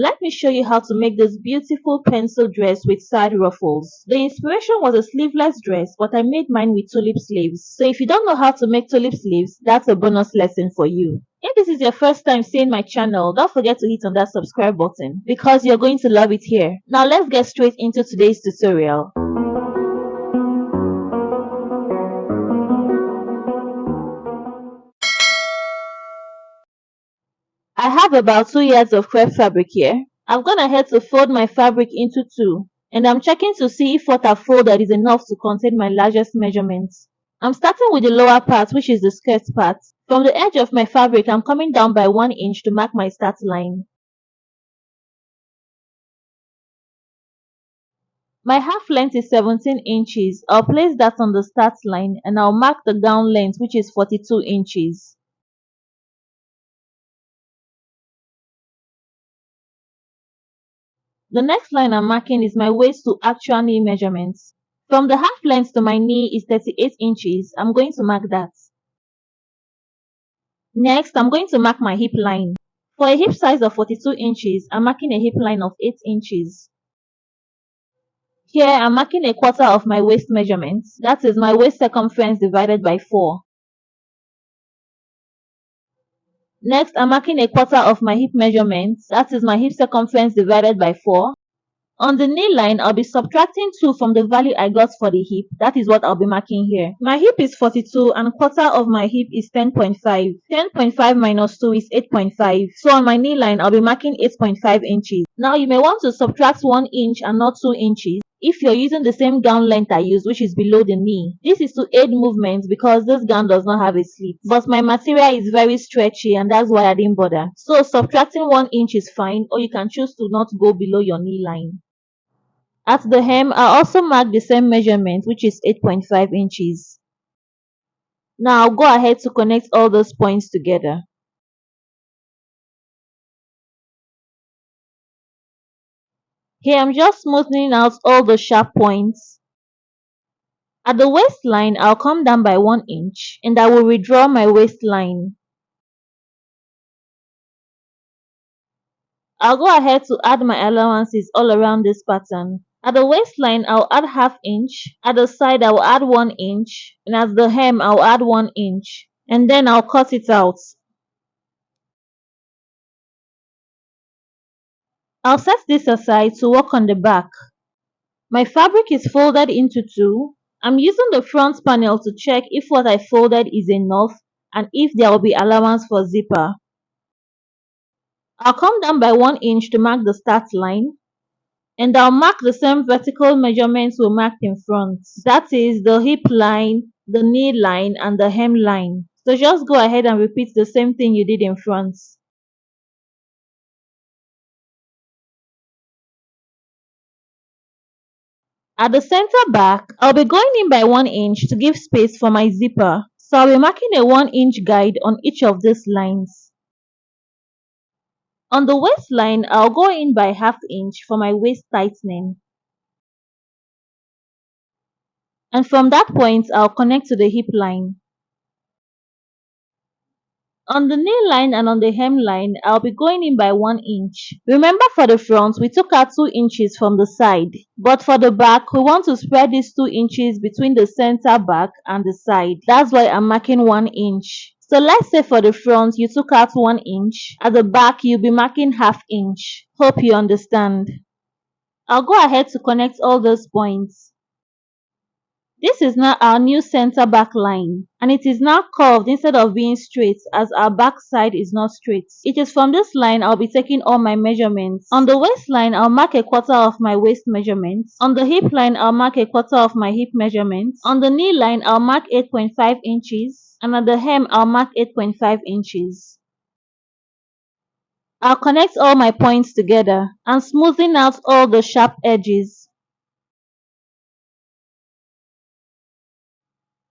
Let me show you how to make this beautiful pencil dress with side ruffles. The inspiration was a sleeveless dress, but I made mine with tulip sleeves. So if you don't know how to make tulip sleeves, that's a bonus lesson for you. If this is your first time seeing my channel, don't forget to hit on that subscribe button because you're going to love it here. Now let's get straight into today's tutorial. I have about 2 yards of crepe fabric here. I've gone ahead to fold my fabric into two, and I'm checking to see if what I've folded is enough to contain my largest measurements. I'm starting with the lower part, which is the skirt part. From the edge of my fabric, I'm coming down by 1 inch to mark my start line. My half length is 17 inches. I'll place that on the start line and I'll mark the gown length, which is 42 inches. The next line I'm marking is my waist to actual knee measurements. From the half length to my knee is 38 inches. I'm going to mark that. Next, I'm going to mark my hip line. For a hip size of 42 inches, I'm marking a hip line of 8 inches. Here, I'm marking a quarter of my waist measurement. That is my waist circumference divided by 4. Next, I'm marking a quarter of my hip measurement. That is my hip circumference divided by 4. On the knee line, I'll be subtracting 2 from the value I got for the hip. That is what I'll be marking here. My hip is 42 and quarter of my hip is 10.5. 10.5 minus 2 is 8.5. So on my knee line, I'll be marking 8.5 inches. Now you may want to subtract 1 inch and not 2 inches if you're using the same gown length I used, which is below the knee. This is to aid movement because this gown does not have a slit. But my material is very stretchy and that's why I didn't bother. So subtracting 1 inch is fine, or you can choose to not go below your knee line. At the hem, I also mark the same measurement, which is 8.5 inches. Now I'll go ahead to connect all those points together. Here I'm just smoothing out all the sharp points. At the waistline, I'll come down by 1 inch and I will redraw my waistline. I'll go ahead to add my allowances all around this pattern. At the waistline, I'll add ½ inch. At the side, I'll add 1 inch. And at the hem, I'll add 1 inch. And then I'll cut it out. I'll set this aside to work on the back. My fabric is folded into two. I'm using the front panel to check if what I folded is enough and if there will be allowance for zipper. I'll come down by 1 inch to mark the start line, and I'll mark the same vertical measurements we marked in front. That is the hip line, the knee line, and the hem line. So just go ahead and repeat the same thing you did in front. At the center back, I'll be going in by 1 inch to give space for my zipper. So I'll be marking a 1 inch guide on each of these lines. On the waistline, I'll go in by ½ inch for my waist tightening. And from that point, I'll connect to the hip line. On the knee line and on the hem line, I'll be going in by 1 inch. Remember, for the front, we took out 2 inches from the side. But for the back, we want to spread these 2 inches between the center back and the side. That's why I'm marking 1 inch. So let's say for the front, you took out 1 inch. At the back, you'll be marking ½ inch. Hope you understand. I'll go ahead to connect all those points. This is now our new center back line, and it is now curved instead of being straight as our back side is not straight. It is from this line I'll be taking all my measurements. On the waistline, I'll mark a quarter of my waist measurements. On the hip line, I'll mark a quarter of my hip measurements. On the knee line, I'll mark 8.5 inches, and at the hem, I'll mark 8.5 inches. I'll connect all my points together and smoothing out all the sharp edges.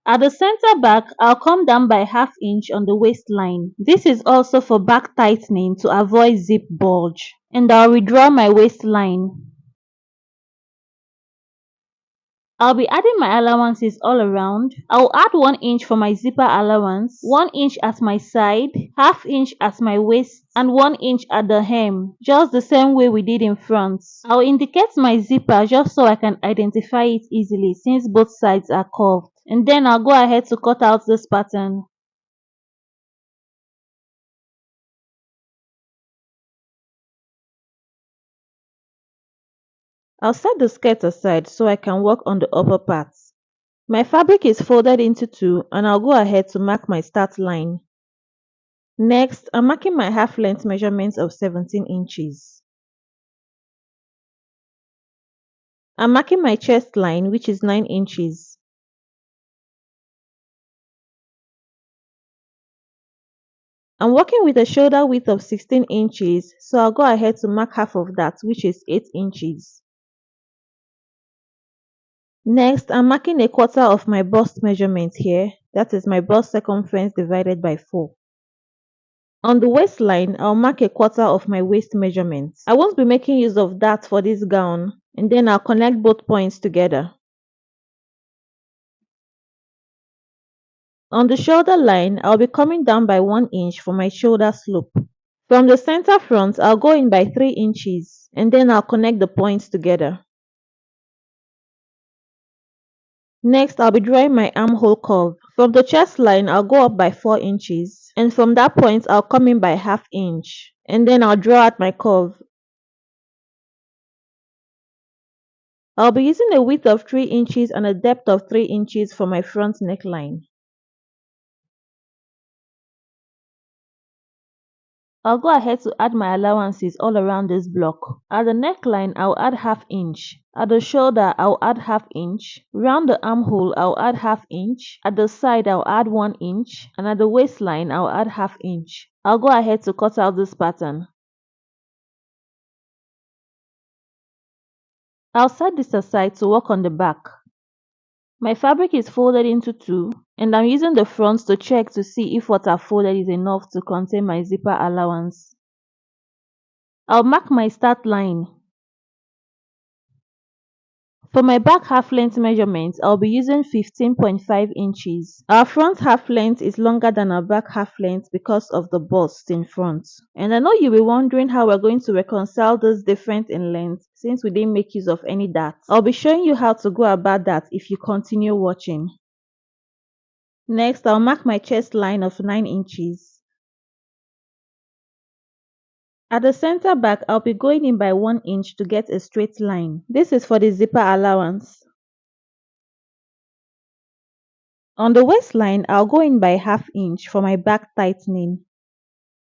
At the center back, I'll come down by ½ inch on the waistline. This is also for back tightening to avoid zip bulge. And I'll redraw my waistline. I'll be adding my allowances all around. I'll add 1 inch for my zipper allowance, 1 inch at my side, half inch at my waist, and 1 inch at the hem, just the same way we did in front. I'll indicate my zipper just so I can identify it easily since both sides are curved. And then I'll go ahead to cut out this pattern. I'll set the skirt aside so I can work on the upper parts. My fabric is folded into two and I'll go ahead to mark my start line. Next, I'm marking my half length measurements of 17 inches. I'm marking my chest line, which is 9 inches. I'm working with a shoulder width of 16 inches, so I'll go ahead to mark half of that, which is 8 inches. Next, I'm marking a quarter of my bust measurement here, that is my bust circumference divided by 4. On the waistline, I'll mark a quarter of my waist measurement. I won't be making use of that for this gown, and then I'll connect both points together. On the shoulder line, I'll be coming down by 1 inch for my shoulder slope. From the center front, I'll go in by 3 inches, and then I'll connect the points together. Next, I'll be drawing my armhole curve. From the chest line, I'll go up by 4 inches, and from that point, I'll come in by ½ inch, and then I'll draw out my curve. I'll be using a width of 3 inches and a depth of 3 inches for my front neckline. I'll go ahead to add my allowances all around this block. At the neckline, I'll add ½ inch. At the shoulder, I'll add ½ inch. Round the armhole, I'll add ½ inch. At the side, I'll add 1 inch. And at the waistline, I'll add ½ inch. I'll go ahead to cut out this pattern. I'll set this aside to work on the back. My fabric is folded into two, and I'm using the front to check to see if what I've folded is enough to contain my zipper allowance. I'll mark my start line. For my back half length measurement, I'll be using 15.5 inches. Our front half length is longer than our back half length because of the bust in front. And I know you'll be wondering how we're going to reconcile this difference in length since we didn't make use of any darts. I'll be showing you how to go about that if you continue watching. Next, I'll mark my chest line of 9 inches. At the center back, I'll be going in by 1 inch to get a straight line. This is for the zipper allowance. On the waistline, I'll go in by ½ inch for my back tightening.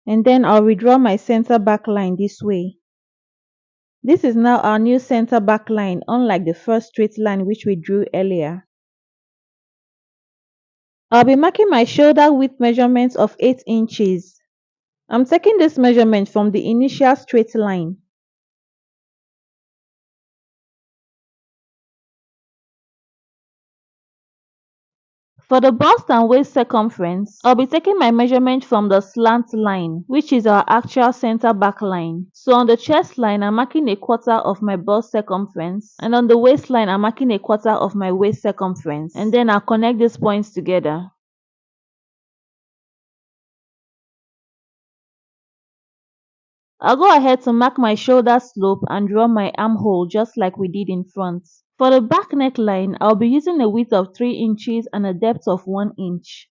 And then I'll redraw my center back line this way. This is now our new center back line, unlike the first straight line which we drew earlier. I'll be marking my shoulder width measurement of 8 inches. I'm taking this measurement from the initial straight line. For the bust and waist circumference, I'll be taking my measurement from the slant line, which is our actual center back line. So on the chest line, I'm marking a quarter of my bust circumference, and on the waistline, I'm marking a quarter of my waist circumference, and then I'll connect these points together. I'll go ahead to mark my shoulder slope and draw my armhole just like we did in front. For the back neckline, I'll be using a width of 3 inches and a depth of 1 inch.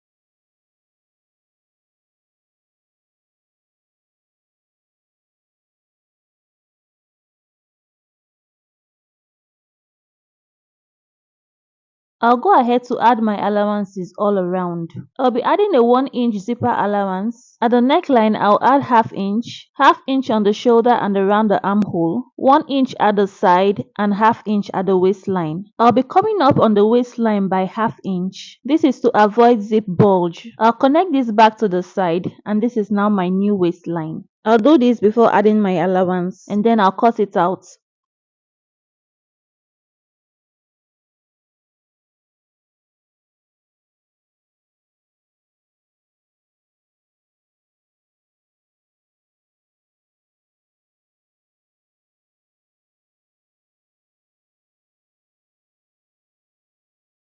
I'll go ahead to add my allowances all around. I'll be adding a 1 inch zipper allowance. At the neckline, I'll add ½ inch on the shoulder and around the armhole, 1 inch at the side, and ½ inch at the waistline. I'll be coming up on the waistline by ½ inch. This is to avoid zip bulge. I'll connect this back to the side, and this is now my new waistline. I'll do this before adding my allowance, and then I'll cut it out.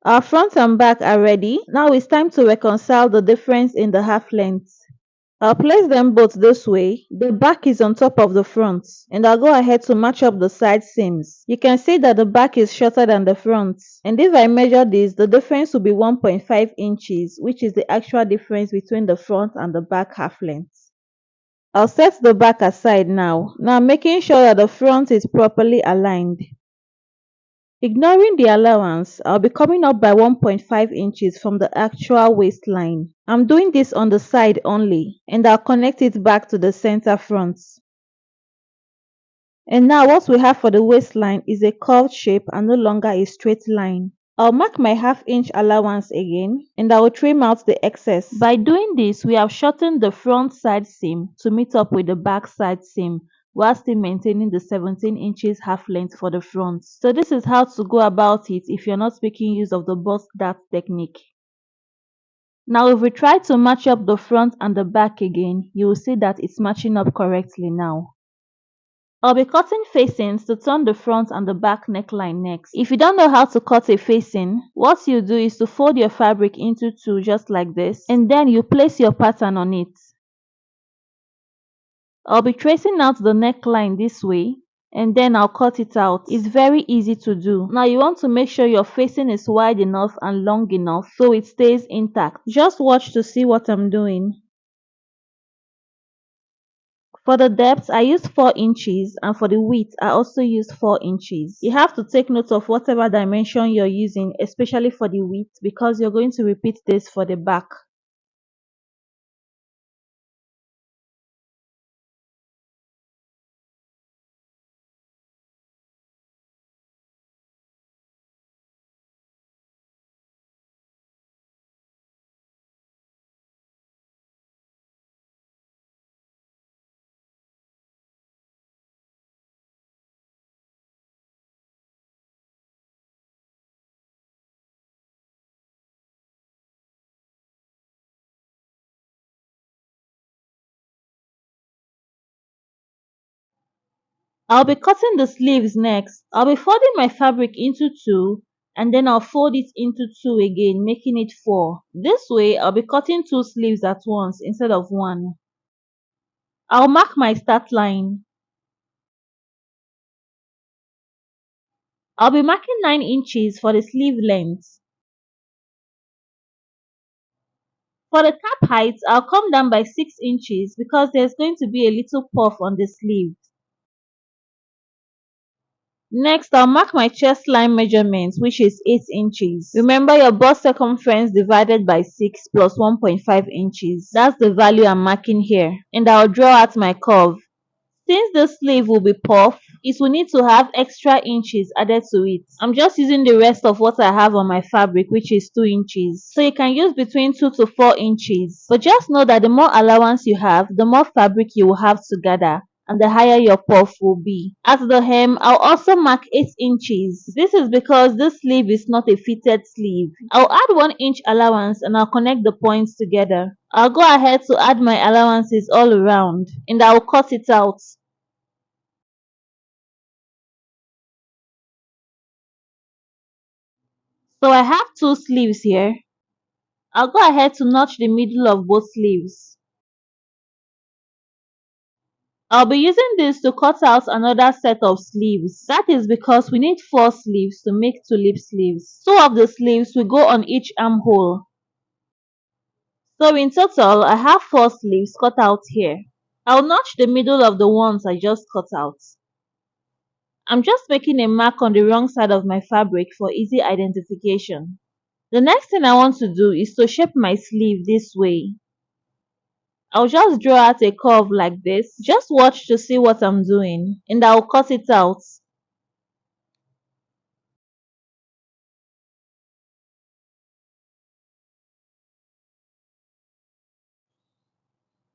Our front and back are ready. Now it's time to reconcile the difference in the half lengths. I'll place them both this way. The back is on top of the front, and I'll go ahead to match up the side seams. You can see that the back is shorter than the front, and if I measure this, the difference will be 1.5 inches, which is the actual difference between the front and the back half lengths. I'll set the back aside now, making sure that the front is properly aligned. Ignoring the allowance, I'll be coming up by 1.5 inches from the actual waistline. I'm doing this on the side only, and I'll connect it back to the center front. And now what we have for the waistline is a curved shape and no longer a straight line. I'll mark my ½ inch allowance again, and I will trim out the excess. By doing this, we have shortened the front side seam to meet up with the back side seam, while still maintaining the 17 inches half length for the front. So this is how to go about it if you're not making use of the bust dart technique. Now if we try to match up the front and the back again, you will see that it's matching up correctly now. I'll be cutting facings to turn the front and the back neckline next. If you don't know how to cut a facing, what you do is to fold your fabric into two just like this, and then you place your pattern on it. I'll be tracing out the neckline this way, and then I'll cut it out. It's very easy to do. Now you want to make sure your facing is wide enough and long enough so it stays intact. Just watch to see what I'm doing. For the depth, I used 4 inches, and for the width, I also used 4 inches. You have to take note of whatever dimension you're using, especially for the width, because you're going to repeat this for the back. I'll be cutting the sleeves next. I'll be folding my fabric into two, and then I'll fold it into two again, making it 4. This way, I'll be cutting 2 sleeves at once instead of 1. I'll mark my start line. I'll be marking 9 inches for the sleeve length. For the cap height, I'll come down by 6 inches because there's going to be a little puff on the sleeve. Next, I'll mark my chest line measurement, which is 8 inches. Remember your bust circumference divided by 6 plus 1.5 inches. That's the value I'm marking here. And I'll draw out my curve. Since the sleeve will be puff, it will need to have extra inches added to it. I'm just using the rest of what I have on my fabric, which is 2 inches. So you can use between 2 to 4 inches. But just know that the more allowance you have, the more fabric you will have to gather, and the higher your puff will be. At the hem, I'll also mark 8 inches. This is because this sleeve is not a fitted sleeve. I'll add 1 inch allowance and I'll connect the points together. I'll go ahead to add my allowances all around, and I'll cut it out. So I have 2 sleeves here. I'll go ahead to notch the middle of both sleeves. I'll be using this to cut out another set of sleeves. That is because we need 4 sleeves to make tulip sleeves. 2 of the sleeves will go on each armhole. So in total, I have 4 sleeves cut out here. I'll notch the middle of the ones I just cut out. I'm just making a mark on the wrong side of my fabric for easy identification. The next thing I want to do is to shape my sleeve this way. I'll just draw out a curve like this. Just watch to see what I'm doing, and I'll cut it out.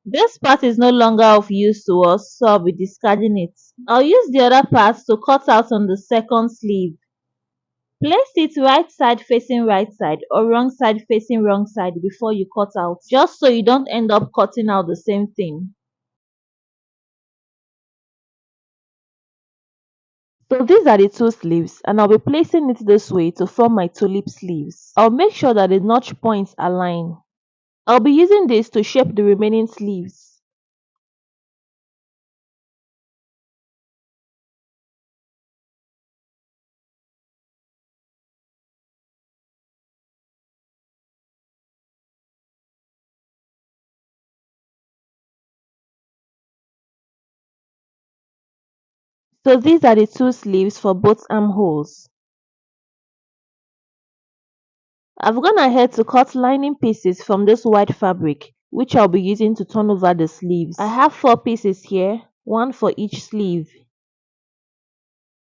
This part is no longer of use to us, so I'll be discarding it. I'll use the other part to cut out on the second sleeve. Place it right side facing right side or wrong side facing wrong side before you cut out, just so you don't end up cutting out the same thing. So these are the two sleeves and I'll be placing it this way to form my tulip sleeves. I'll make sure that the notch points align. I'll be using this to shape the remaining sleeves. So these are the two sleeves for both armholes. I've gone ahead to cut lining pieces from this white fabric, which I'll be using to turn over the sleeves. I have 4 pieces here, one for each sleeve.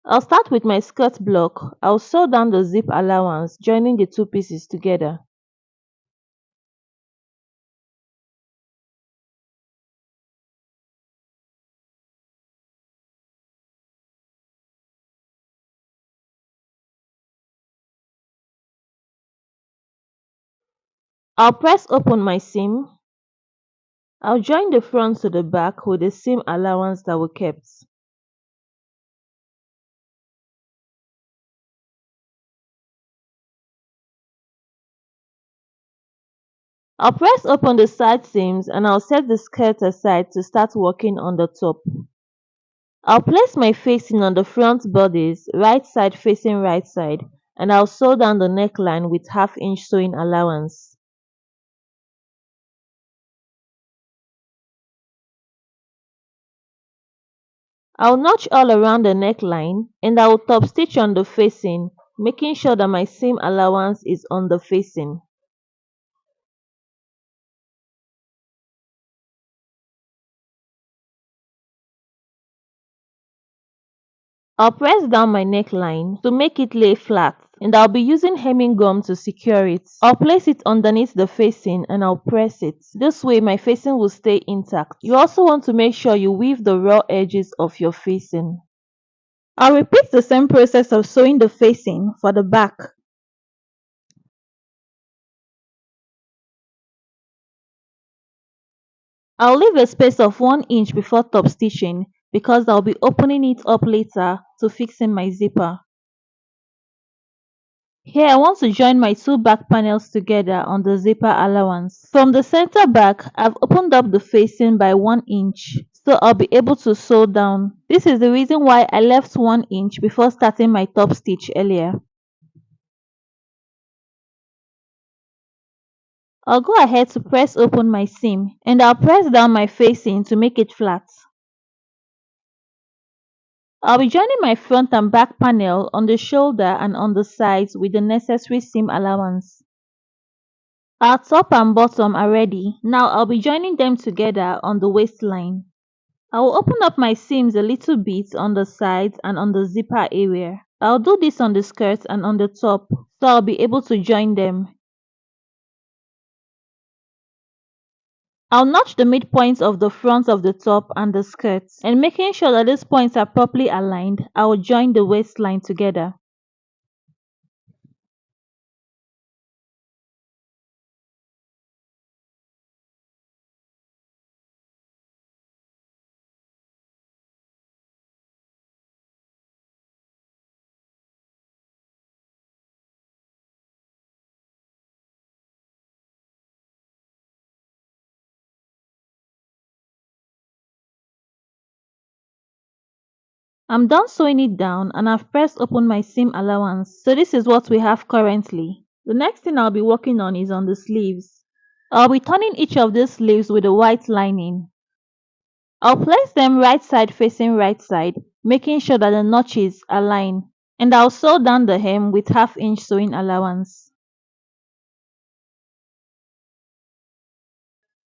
I'll start with my skirt block. I'll sew down the zip allowance, joining the 2 pieces together. I'll press open my seam. I'll join the front to the back with the seam allowance that we kept. I'll press open the side seams and I'll set the skirt aside to start working on the top. I'll place my facing on the front bodice, right side facing right side, and I'll sew down the neckline with half-inch sewing allowance. I'll notch all around the neckline and I'll top stitch on the facing, making sure that my seam allowance is on the facing. I'll press down my neckline to make it lay flat and I'll be using hemming gum to secure it. I'll place it underneath the facing and I'll press it. This way my facing will stay intact. You also want to make sure you weave the raw edges of your facing. I'll repeat the same process of sewing the facing for the back. I'll leave a space of 1 inch before top stitching because I'll be opening it up later to fix in my zipper. Here I want to join my 2 back panels together on the zipper allowance. From the center back, I've opened up the facing by 1 inch, so I'll be able to sew down. This is the reason why I left 1 inch before starting my top stitch earlier. I'll go ahead to press open my seam and I'll press down my facing to make it flat. I'll be joining my front and back panel on the shoulder and on the sides with the necessary seam allowance. Our top and bottom are ready. Now I'll be joining them together on the waistline. I will open up my seams a little bit on the sides and on the zipper area. I'll do this on the skirt and on the top, so I'll be able to join them. I'll notch the midpoints of the front of the top and the skirt, and making sure that these points are properly aligned, I will join the waistline together. I'm done sewing it down and I've pressed open my seam allowance, so this is what we have currently. The next thing I'll be working on is on the sleeves. I'll be turning each of these sleeves with a white lining. I'll place them right side facing right side, making sure that the notches align, and I'll sew down the hem with half-inch sewing allowance.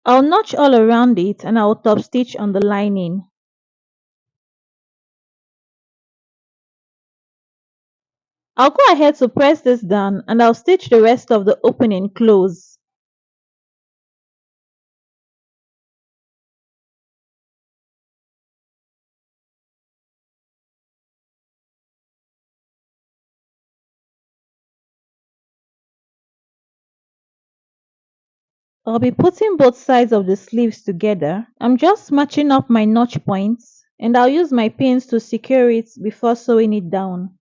I'll notch all around it and I'll top stitch on the lining. I'll go ahead to press this down and I'll stitch the rest of the opening close. I'll be putting both sides of the sleeves together. I'm just matching up my notch points And I'll use my pins to secure it before sewing it down.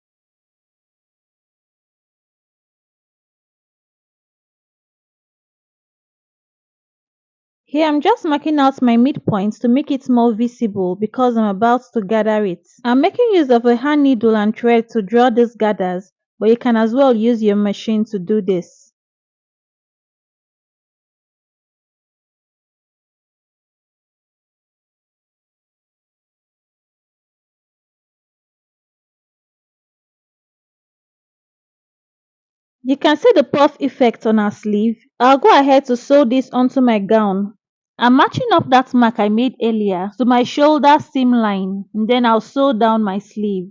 Here I'm just marking out my midpoints to make it more visible because I'm about to gather it. I'm making use of a hand needle and thread to draw these gathers, but you can as well use your machine to do this. You can see the puff effect on our sleeve. I'll go ahead to sew this onto my gown. I'm matching up that mark I made earlier to my shoulder seam line, and then I'll sew down my sleeve.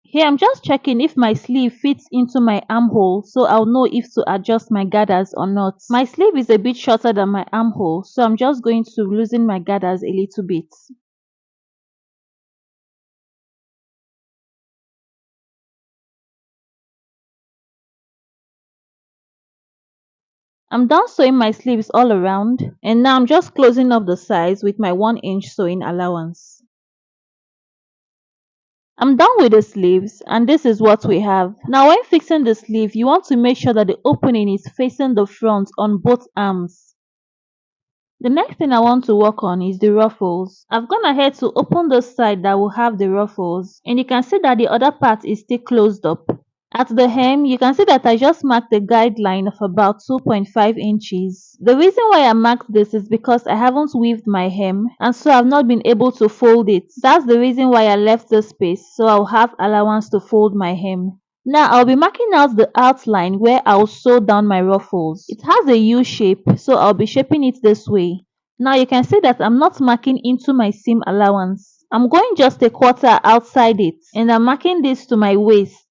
Here I'm just checking if my sleeve fits into my armhole so I'll know if to adjust my gathers or not. My sleeve is a bit shorter than my armhole, so I'm just going to loosen my gathers a little bit. I'm done sewing my sleeves all around, and now I'm just closing up the sides with my 1 inch sewing allowance. I'm done with the sleeves, and this is what we have. Now when fixing the sleeve, you want to make sure that the opening is facing the front on both arms. The next thing I want to work on is the ruffles. I've gone ahead to open the side that will have the ruffles, and you can see that the other part is still closed up. At the hem, you can see that I just marked a guideline of about 2.5 inches. The reason why I marked this is because I haven't weaved my hem, and so I've not been able to fold it. That's the reason why I left the space, so I'll have allowance to fold my hem. Now I'll be marking out the outline where I'll sew down my ruffles. It has a U shape, so I'll be shaping it this way. Now you can see that I'm not marking into my seam allowance. I'm going just a quarter outside it, and I'm marking this to my waist.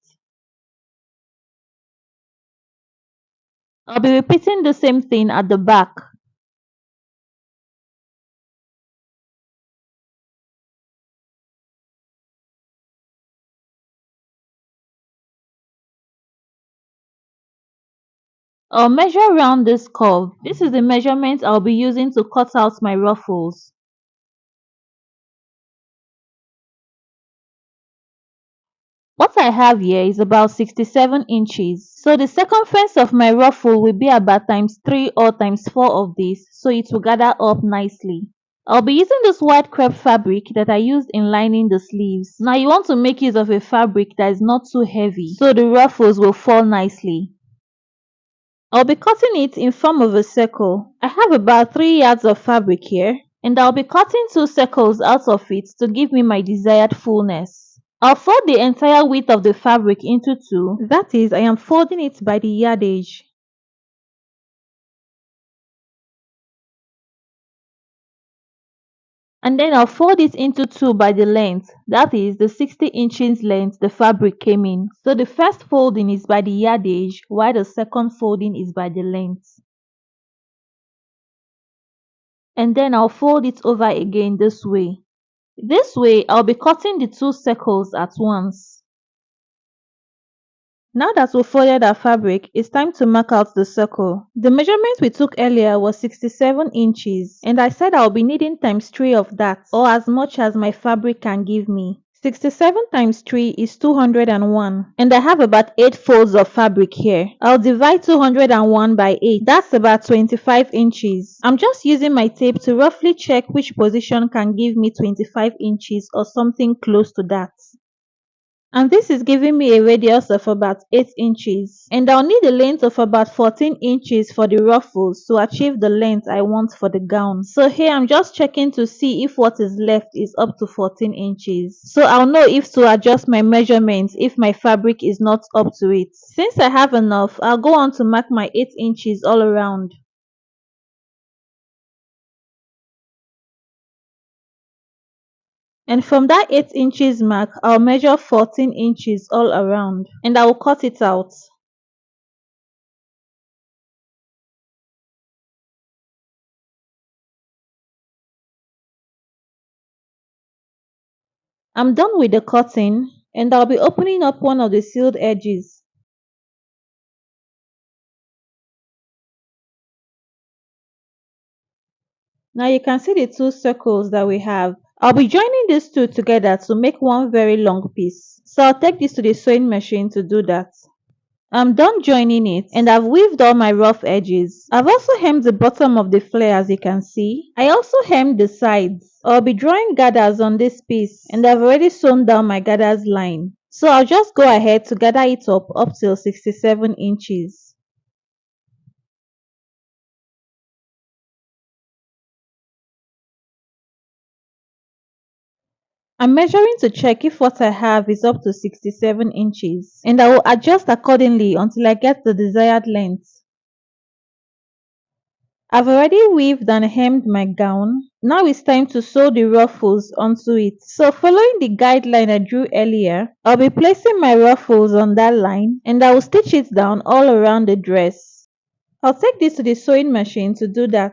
I'll be repeating the same thing at the back. I'll measure around this curve. This is the measurement I'll be using to cut out my ruffles. What I have here is about 67 inches. So the circumference of my ruffle will be about times 3 or times 4 of this, so it will gather up nicely. I'll be using this white crepe fabric that I used in lining the sleeves. Now you want to make use of a fabric that is not too heavy, so the ruffles will fall nicely. I'll be cutting it in form of a circle. I have about 3 yards of fabric here, and I'll be cutting 2 circles out of it to give me my desired fullness. I'll fold the entire width of the fabric into two. That is, I am folding it by the yardage. And then I'll fold it into two by the length. That is the 60 inches length the fabric came in. So the first folding is by the yardage, while the second folding is by the length. And then I'll fold it over again this way. This way, I'll be cutting the 2 circles at once. Now that we've folded our fabric, it's time to mark out the circle. The measurement we took earlier was 67 inches, and I said I'll be needing times 3 of that, or as much as my fabric can give me. 67 times 3 is 201, and I have about 8 folds of fabric here. I'll divide 201 by 8. That's about 25 inches. I'm just using my tape to roughly check which position can give me 25 inches or something close to that. And this is giving me a radius of about 8 inches, and I'll need a length of about 14 inches for the ruffles to achieve the length I want for the gown. So here I'm just checking to see if what is left is up to 14 inches, so I'll know if to adjust my measurements if my fabric is not up to it. Since I have enough, I'll go on to mark my 8 inches all around. And from that 8 inches mark, I'll measure 14 inches all around, and I will cut it out. I'm done with the cutting, and I'll be opening up one of the sealed edges. Now you can see the 2 circles that we have. I'll be joining these two together to make one very long piece. So I'll take this to the sewing machine to do that. I'm done joining it and I've weaved all my rough edges. I've also hemmed the bottom of the flare as you can see. I also hemmed the sides. I'll be drawing gathers on this piece and I've already sewn down my gathers line. So I'll just go ahead to gather it up till 67 inches. I'm measuring to check if what I have is up to 67 inches and I will adjust accordingly until I get the desired length. I've already weaved and hemmed my gown. Now it's time to sew the ruffles onto it. So following the guideline I drew earlier, I'll be placing my ruffles on that line and I will stitch it down all around the dress. I'll take this to the sewing machine to do that.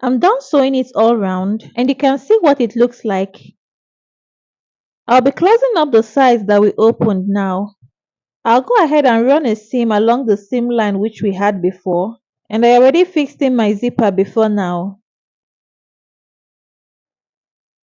I'm done sewing it all round and you can see what it looks like. I'll be closing up the sides that we opened now. I'll go ahead and run a seam along the seam line which we had before, and I already fixed in my zipper before now.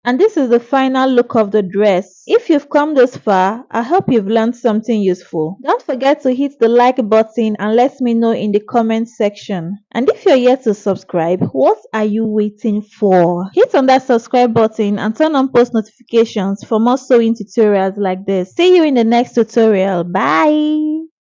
And this is the final look of the dress. If you've come this far, I hope you've learned something useful. Don't forget to hit the like button and let me know in the comment section. And if you're yet to subscribe, what are you waiting for? Hit on that subscribe button and turn on post notifications for more sewing tutorials like this. See you in the next tutorial. Bye!